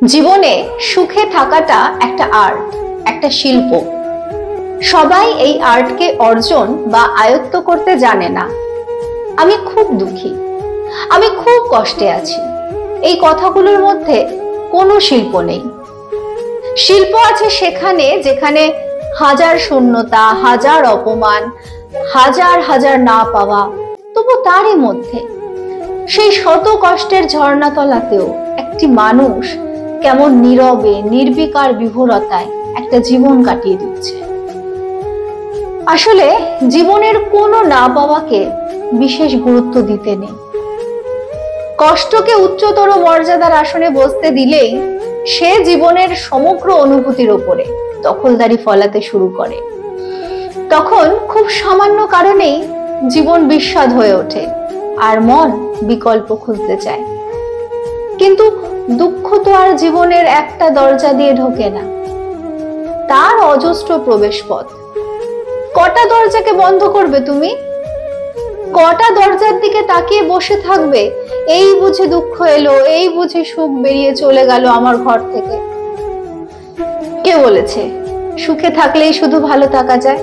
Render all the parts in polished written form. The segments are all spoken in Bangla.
জীবনে সুখে থাকাটা একটা আর্ট, একটা শিল্প। সবাই এই আর্টকে অর্জন বা আয়ত্ত করতে জানে না। আমি খুব দুঃখী, আমি খুব কষ্টে আছি, এই কথাগুলোর মধ্যে কোনো শিল্প নেই। শিল্প আছে সেখানে যেখানে হাজার শূন্যতা, হাজার অপমান, হাজার হাজার না পাওয়া, তবু তারই মধ্যে সেই শত কষ্টের ঝর্ণাতলাতেও একটি মানুষ কেমন নীরবে নির্বিকার বিভোরতায় একটা জীবন কাটিয়ে দিচ্ছে। আসলে জীবনের কোনো না পাওয়াকে বিশেষ গুরুত্ব দিতে নেই। কষ্টকে উচ্চতর মর্যাদার আসনে বসতে দিলেই সে জীবনের সমগ্র অনুভূতির ওপরে দখলদারি ফলাতে শুরু করে। তখন খুব সামান্য কারণেই জীবন বিস্বাদ হয়ে ওঠে আর মন বিকল্প খুঁজতে চায়। কিন্তু দুঃখ তো আর জীবনের একটা দরজা দিয়ে ঢোকে না, তার অজস্র প্রবেশ পথ। কটা দরজাকে বন্ধ করবে তুমি? কটা দরজার দিকে তাকিয়ে বসে থাকবে? এই বুঝি দুঃখ এলো, এই বুঝি সুখ বেরিয়ে চলে গেল আমার ঘর থেকে। কে বলেছে সুখে থাকলেই শুধু ভালো থাকা যায়?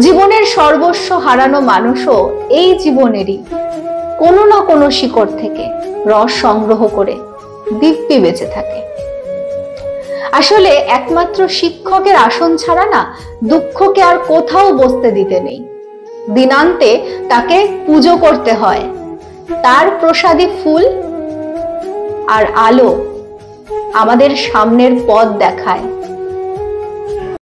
জীবনের সর্বস্ব হারানো মানুষও এই জীবনেরই কোনো না কোনো শিকড় থেকে রস সংগ্রহ করে দিব্যি বেঁচে থাকে। আসলে একমাত্র শিক্ষকের আসন ছাড়া না দুঃখকে আর কোথাও বসতে দিতে নেই। দিনান্তে তাকে পুজো করতে হয়। তার প্রসাদী ফুল আর আলো আমাদের সামনের পথ দেখায়।